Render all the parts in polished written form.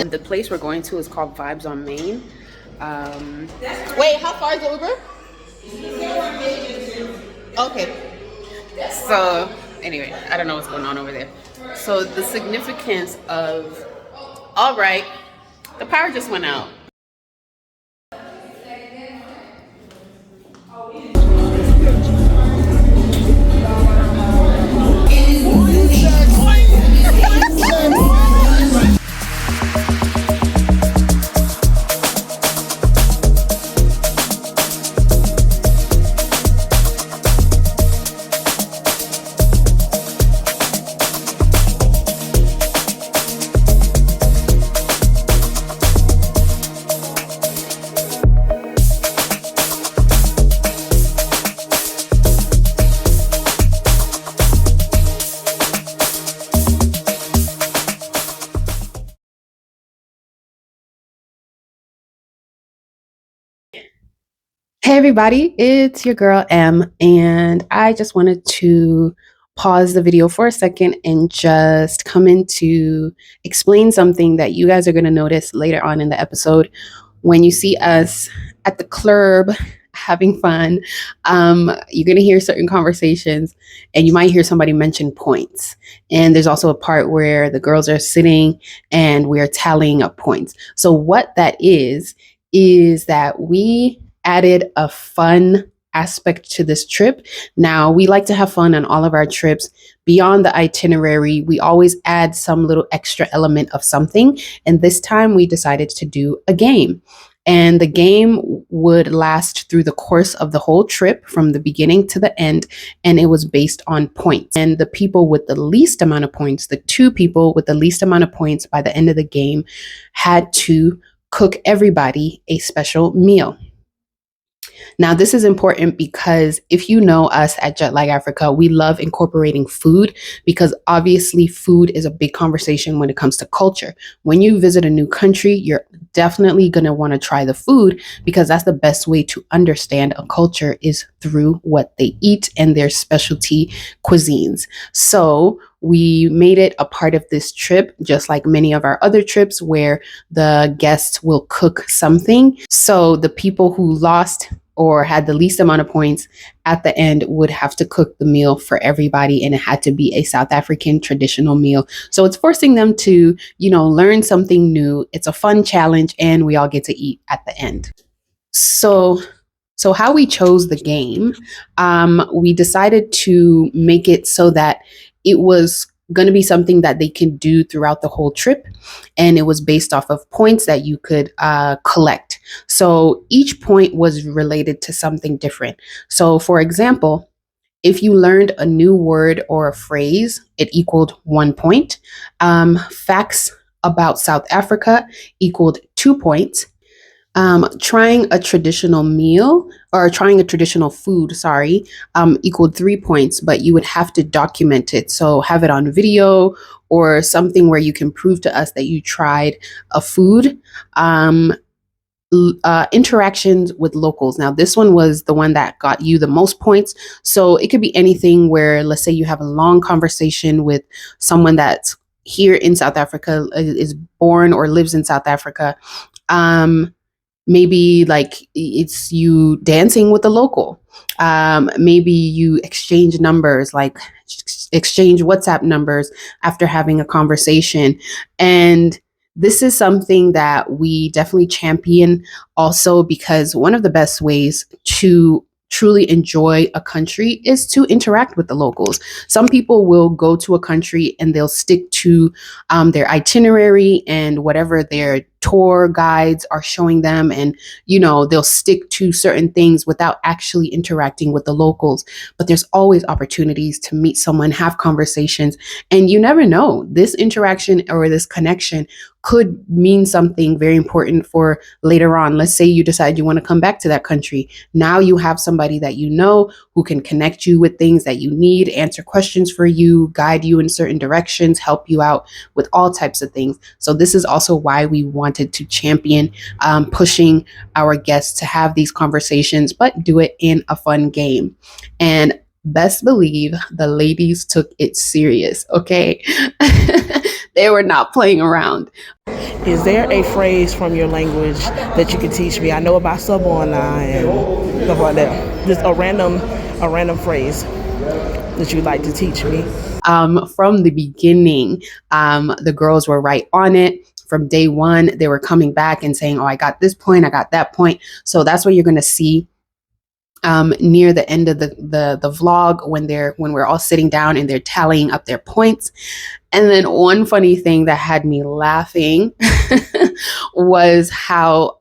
The place we're going to is called Vibes on Main. Wait, how far is the Uber? Okay. So anyway, I don't know what's going on over there. So the significance of, all right, the power just went out. Hey everybody, it's your girl M, and I just wanted to pause the video for a second and just come in to explain something that you guys are going to notice later on in the episode. When you see us at the club having fun, you're going to hear certain conversations and you might hear somebody mention points. And there's also a part where the girls are sitting and we're tallying up points. So what that is that we added a fun aspect to this trip. Now, we like to have fun on all of our trips. Beyond the itinerary, we always add some little extra element of something. And this time we decided to do a game. And the game would last through the course of the whole trip from the beginning to the end. And it was based on points. And the people with the least amount of points, the two people with the least amount of points by the end of the game, had to cook everybody a special meal. Now, this is important because if you know us at Jetlag Africa, we love incorporating food because obviously food is a big conversation when it comes to culture. When you visit a new country, you're definitely going to want to try the food because that's the best way to understand a culture is through what they eat and their specialty cuisines. So we made it a part of this trip, just like many of our other trips where the guests will cook something. So the people who lost or had the least amount of points at the end would have to cook the meal for everybody, and it had to be a South African traditional meal. So it's forcing them to, learn something new. It's a fun challenge, and we all get to eat at the end. So how we chose the game, we decided to make it so that it was going to be something that they can do throughout the whole trip. And it was based off of points that you could collect. So each point was related to something different. So for example, if you learned a new word or a phrase, it equaled 1 point. Facts about South Africa equaled 2 points. Trying a traditional meal or trying a traditional food, equaled 3 points, but you would have to document it. So have it on video or something where you can prove to us that you tried a food. Interactions with locals. Now, this one was the one that got you the most points. So it could be anything where, let's say you have a long conversation with someone that's here in South Africa, is born or lives in South Africa. Maybe like it's you dancing with a local. Maybe you exchange numbers, like exchange WhatsApp numbers after having a conversation. And this is something that we definitely champion also because one of the best ways to truly enjoy a country is to interact with the locals. Some people will go to a country and they'll stick to their itinerary and whatever their tour guides are showing them, and they'll stick to certain things without actually interacting with the locals. But there's always opportunities to meet someone, have conversations, and you never know, this interaction or this connection could mean something very important for later on. Let's say you decide you want to come back to that country. Now you have somebody that you know who can connect you with things that you need, answer questions for you, guide you in certain directions, help you out with all types of things. So this is also why we wanted to champion pushing our guests to have these conversations, but do it in a fun game. And best believe the ladies took it serious, okay? They were not playing around. Is there a phrase from your language that you can teach me? I know about Sabona and stuff like that. Just a random phrase that you'd like to teach me. From the beginning, the girls were right on it. From day one, they were coming back and saying, oh, I got this point, I got that point. So that's what you're going to see near the end of the vlog when we're all sitting down and they're tallying up their points. And then one funny thing that had me laughing was how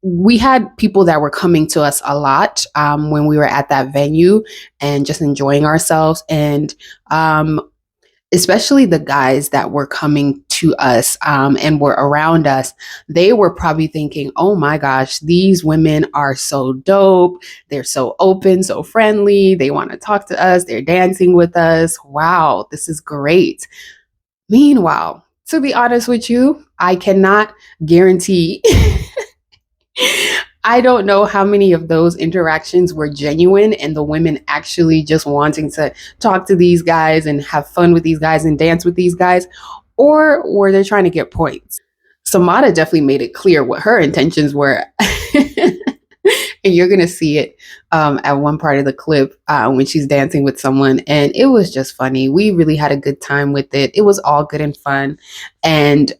we had people that were coming to us a lot when we were at that venue and just enjoying ourselves. And especially the guys that were coming to us and were around us, they were probably thinking, oh my gosh, these women are so dope. They're so open, so friendly. They want to talk to us. They're dancing with us. Wow, this is great. Meanwhile, to be honest with you, I cannot guarantee I don't know how many of those interactions were genuine and the women actually just wanting to talk to these guys and have fun with these guys and dance with these guys, or were they trying to get points? Samada definitely made it clear what her intentions were. And you're going to see it at one part of the clip when she's dancing with someone. And it was just funny. We really had a good time with it. It was all good and fun. And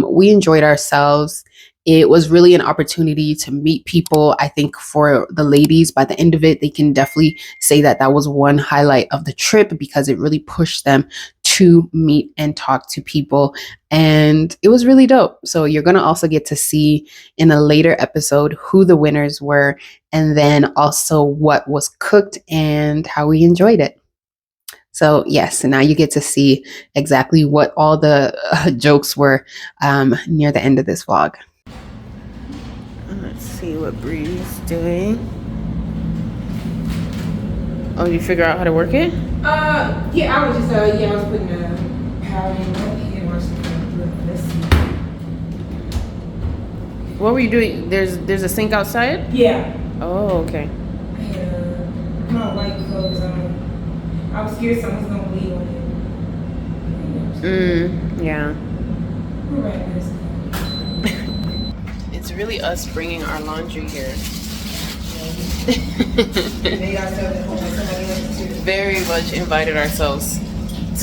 we enjoyed ourselves. It was really an opportunity to meet people. I think for the ladies, by the end of it, they can definitely say that that was one highlight of the trip because it really pushed them to meet and talk to people. And it was really dope. So you're going to also get to see in a later episode who the winners were and then also what was cooked and how we enjoyed it. So yes, now you get to see exactly what all the jokes were near the end of this vlog. Let's see what Bree's doing. Oh, you figure out how to work it? Yeah, I was just I was putting the power in let's see. What were you doing? There's a sink outside? Yeah. Oh, okay. I had my white clothes on. I was scared someone's gonna bleed on it. Yeah. We're right this. It's really us bringing our laundry here. Very much invited ourselves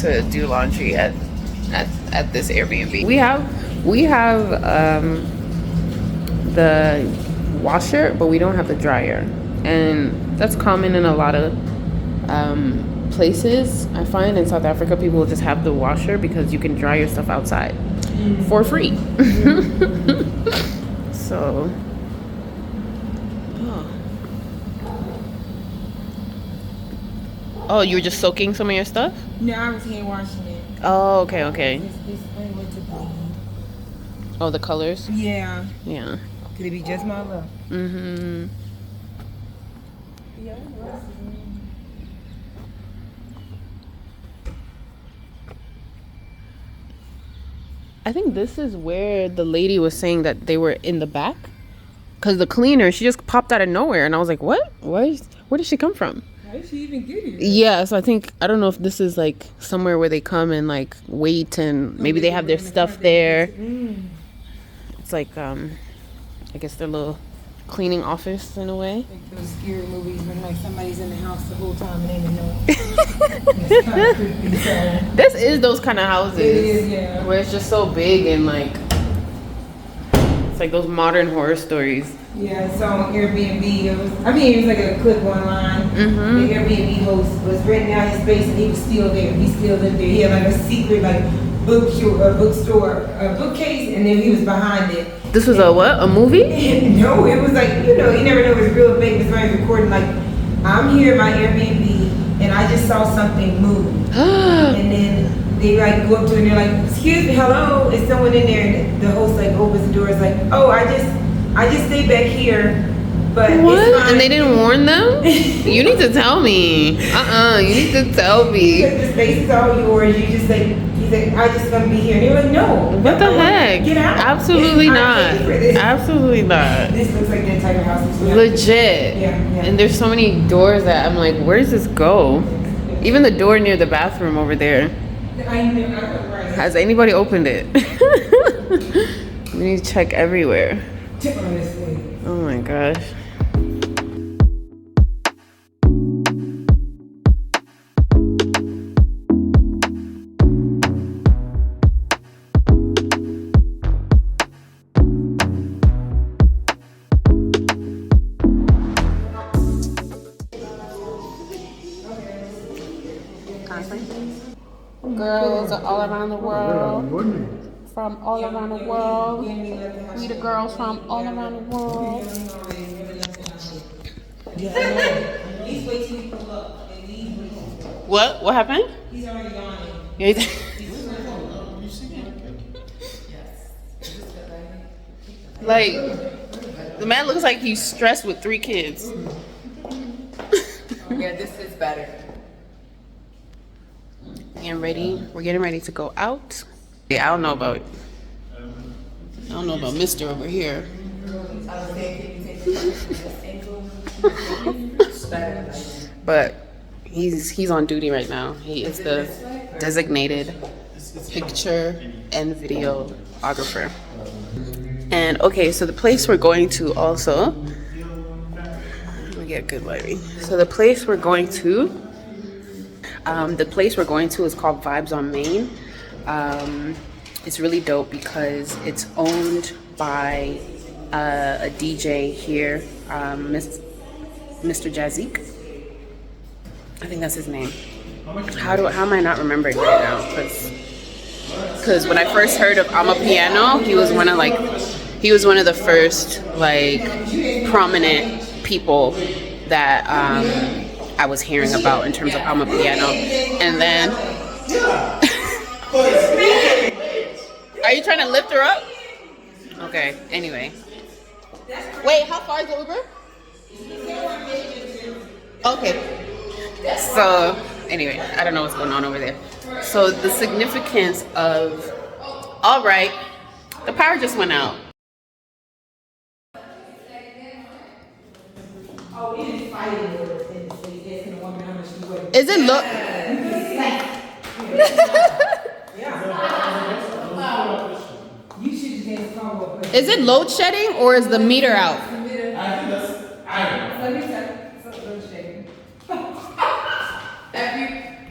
to do laundry at this Airbnb. We have the washer, but we don't have the dryer, and that's common in a lot of places. I find in South Africa people just have the washer because you can dry your stuff outside for free. So, oh, you were just soaking some of your stuff? No, I was hand washing it. Oh, okay. This went to bleed. Oh, the colors? Yeah. Yeah. Could it be just my luck? Mm-hmm. Yeah. I think this is where the lady was saying that they were in the back. Because the cleaner, she just popped out of nowhere. And I was like, what? Where did she come from? How did she even get here? Yeah, so I don't know if this is like somewhere where they come and like wait and maybe they have their stuff there. It's like, I guess their little cleaning office in a way. Like those scary movies when like somebody's in the house the whole time and they didn't know. It's kind of creepy. So. This is those kind of houses. It is, yeah. Where it's just so big and like, it's like those modern horror stories. Yeah, so on Airbnb, it was like a clip online. Mm-hmm. The Airbnb host was renting out his space and he was still there. He still lived there. He had like a secret like bookstore, bookcase, and then he was behind it. This was a what? A movie? No, it was like, you never know if it's real big. It's very recording like, I'm here at my Airbnb and I just saw something move. And then they like go up to it and they're like, excuse me, hello, is someone in there? And the host like opens the door, it's like, oh, I just stay back here, but What? it's fine. And they didn't warn them? You need to tell me. You need to tell me. Because the space is all yours, you just like, he's like, I just gonna be here. And they were like, no. What the heck? Get out. Absolutely I not. paid for this. Absolutely not. This looks like that type of house. As well. Legit. Yeah. And there's so many doors that I'm like, where does this go? Even the door near the bathroom over there. I know, right. Has anybody opened it? We need to check everywhere. Honestly. Oh my gosh. Girls are all around the world. From all around the world. We the girls from all around the world. What? What happened? He's already yawning. Yeah, like, the man looks like he's stressed with 3 kids. Yeah, this is better. Getting ready. We're getting ready to go out. Yeah, I don't know about Mr. over here. But he's on duty right now. He is the designated picture and videographer. And okay, so the place we're going to also, let me get good lighting. So the place we're going to is called Vibes on Main. It's really dope because it's owned by a DJ here, Mr. Jazik. I think that's his name. How am I not remembering right now? Because when I first heard of Amapiano, he was one of the first like prominent people that I was hearing about in terms of Amapiano. And then are you trying to lift her up? Okay, anyway. Wait, how far is the Uber? Okay. So, anyway, I don't know what's going on over there. So, the significance of, all right, the power just went out. Is it look? Is it load shedding or is the meter out?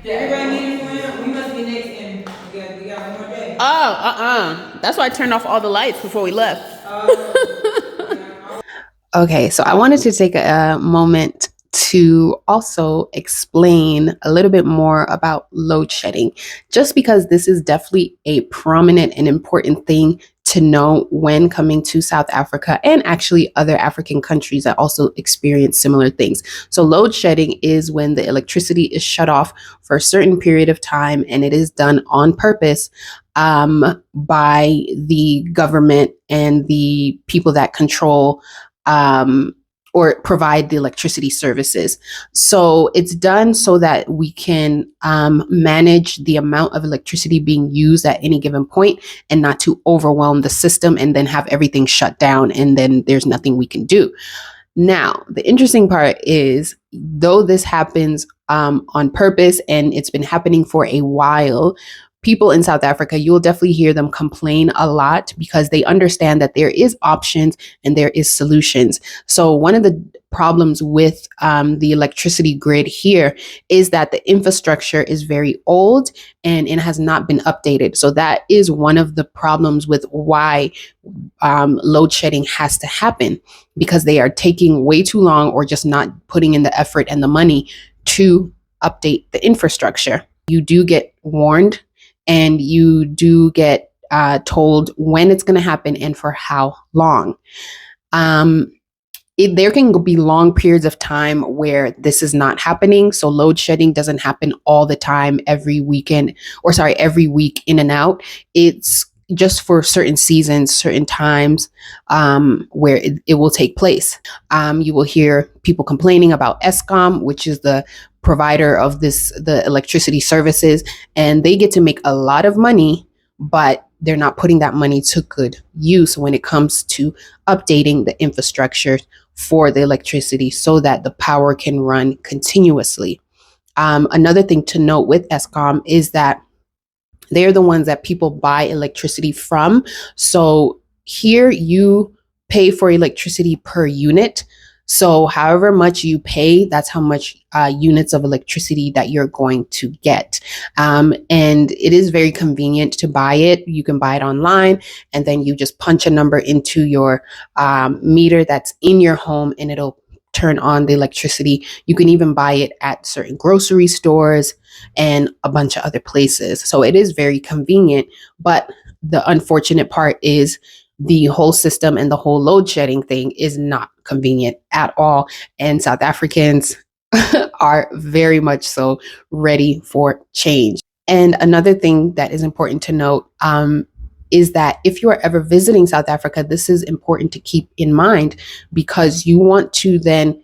Everybody meeting going out? We must be next in. We got one more day. That's why I turned off all the lights before we left. Okay, so I wanted to take a moment to also explain a little bit more about load shedding, just because this is definitely a prominent and important thing to know when coming to South Africa and actually other African countries that also experience similar things. So load shedding is when the electricity is shut off for a certain period of time, and it is done on purpose by the government and the people that control or provide the electricity services. So it's done so that we can manage the amount of electricity being used at any given point and not to overwhelm the system and then have everything shut down and then there's nothing we can do. Now, the interesting part is, though this happens on purpose and it's been happening for a while, people in South Africa, you'll definitely hear them complain a lot because they understand that there is options and there is solutions. So one of the problems with the electricity grid here is that the infrastructure is very old and it has not been updated. So that is one of the problems with why load shedding has to happen, because they are taking way too long or just not putting in the effort and the money to update the infrastructure. You do get warned and you do get told when it's going to happen and for how long. there can be long periods of time where this is not happening. So load shedding doesn't happen all the time, every weekend, or sorry, every week in and out. It's just for certain seasons, certain times where it will take place. You will hear people complaining about Escom, which is the provider of the electricity services, and they get to make a lot of money, but they're not putting that money to good use when it comes to updating the infrastructure for the electricity so that the power can run continuously. Another thing to note with Escom is that they're the ones that people buy electricity from. So here you pay for electricity per unit. So however much you pay, that's how much units of electricity that you're going to get. And it is very convenient to buy it. You can buy it online, and then you just punch a number into your meter that's in your home, and it'll turn on the electricity. You can even buy it at certain grocery stores and a bunch of other places. So it is very convenient. But the unfortunate part is the whole system and the whole load shedding thing is not convenient at all. And South Africans are very much so ready for change. And another thing that is important to note is that if you are ever visiting South Africa, this is important to keep in mind, because you want to then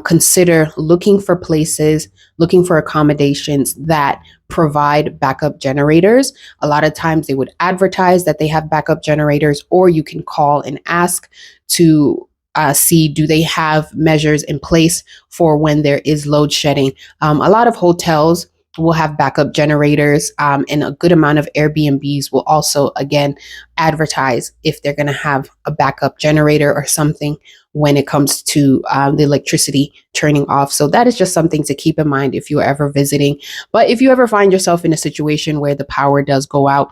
consider looking for places, looking for accommodations that provide backup generators. A lot of times they would advertise that they have backup generators, or you can call and ask to see, do they have measures in place for when there is load shedding. A lot of hotels will have backup generators, and a good amount of Airbnbs will also, again, advertise if they're going to have a backup generator or something when it comes to the electricity turning off. So that is just something to keep in mind if you're ever visiting. But if you ever find yourself in a situation where the power does go out,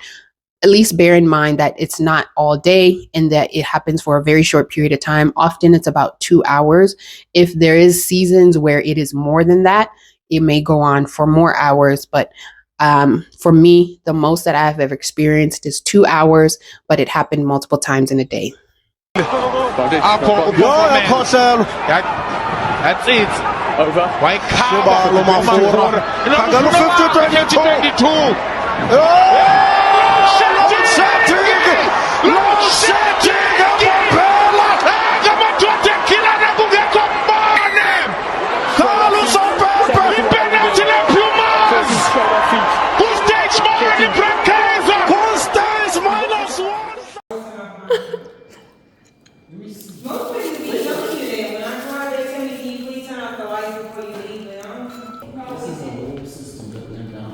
at least bear in mind that it's not all day and that it happens for a very short period of time. Often it's about 2 hours. If there is seasons where it is more than that, it may go on for more hours. But for me, the most that I've ever experienced is 2 hours, but it happened multiple times in a day. That's it. Over. White cow. Most places be telling you that. When I drive, they tell me, can you please turn off the lights before you leave? But I don't This is an old system that went down.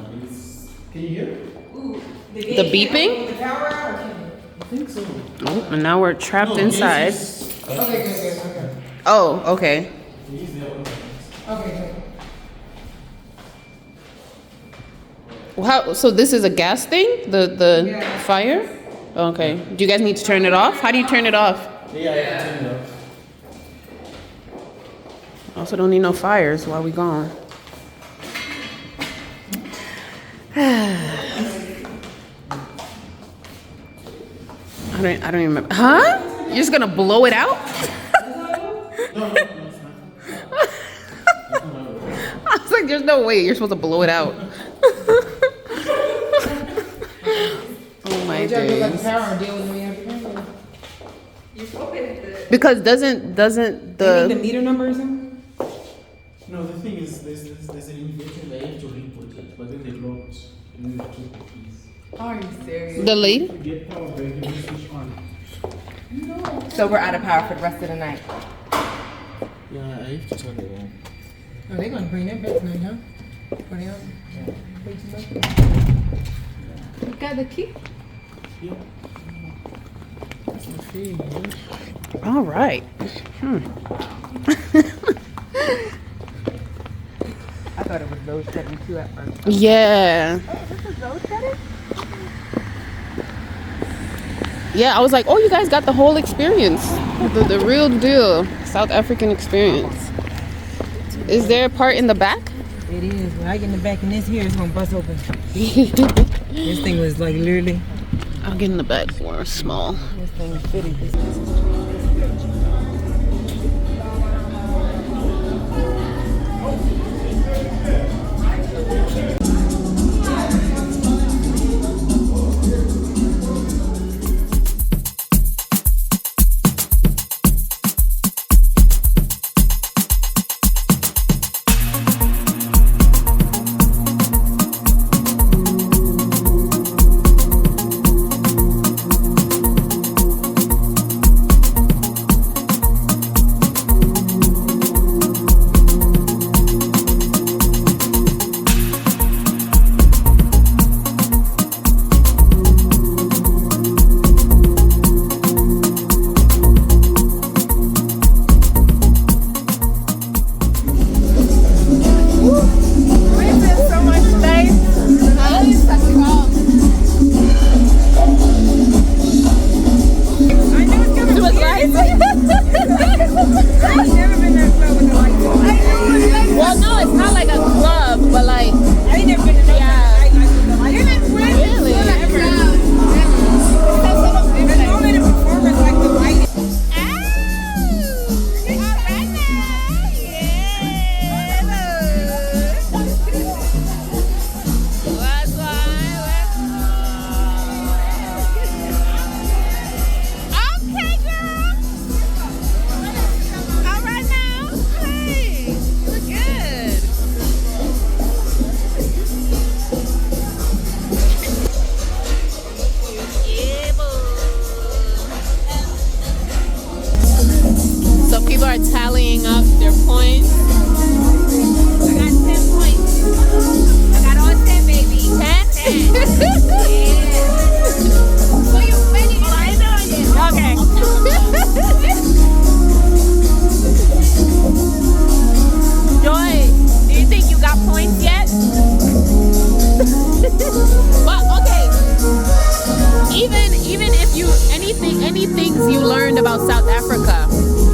Can you hear? Ooh, The beeping? The power out? I think so. Oh, and now we're trapped inside. Okay, good. Oh, okay. Okay, good. How? So this is a gas thing? The Yeah. fire? Okay. Do you guys need to turn it off? How do you turn it off? Yeah, I turned it off. Also don't need no fires while we gone. I don't even remember. Huh? You're just gonna blow it out? I was like, there's no way you're supposed to blow it out. Oh my days. Power deal with me every time. Because doesn't The the meter number or something? No, the thing is, there's an invention that I have to input it, but then they locked. And then they took the keys. Are you serious? the lady? To get power back, you just switch on. So we're out of power for the rest of the night. Yeah, I have to turn it on. Oh, they gonna bring that back tonight, huh? For the You got the key? Yeah. All right. I thought it was load shedding too at first. Yeah. This is load shedding? Yeah, I was like, oh, you guys got the whole experience. The real deal. South African experience. Is there a part in the back? It is. When I get in the back and this here, it's gonna bust open. This thing was like literally. I'll get in the back. We're small. This thing fitted. any things you learned about South Africa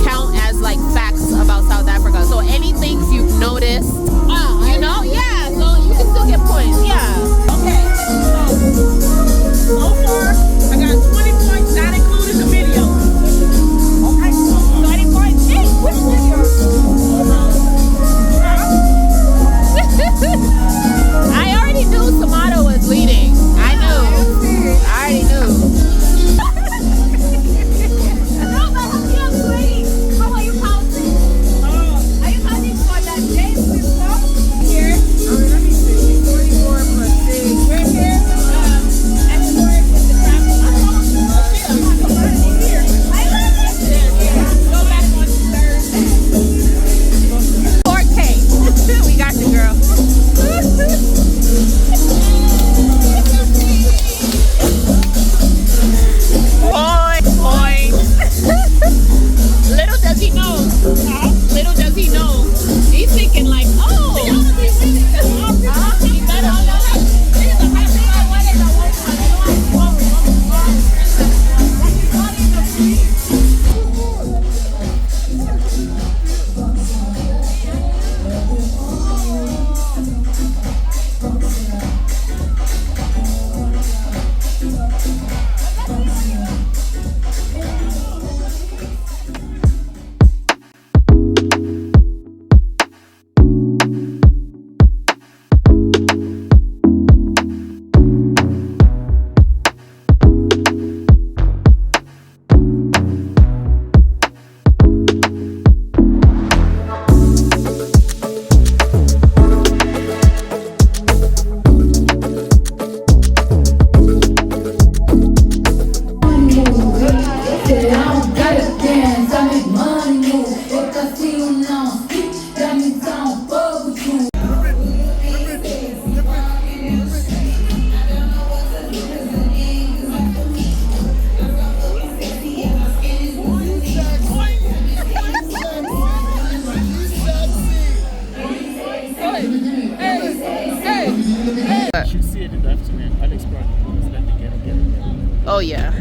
count as like facts about South Africa. So any things you've noticed, you know, yeah. So you can still get points, yeah. Okay, so far I got 20 points, not including the video. Okay, 20 points. Hey, which video? I already knew Tomato was leading. I already knew. No, but how are you playing? How are you counting? Are you counting for that day before? Here. Let me see. 44 plus 6. Right here. And the word is the traffic. I'm not converting here. I love it. Yeah. Go back on Thursday. 4K. We got you, girl. Point. Little does he know. Little does he know. He's thinking like, oh. He better You should see it in the afternoon. I'll explain. Oh yeah.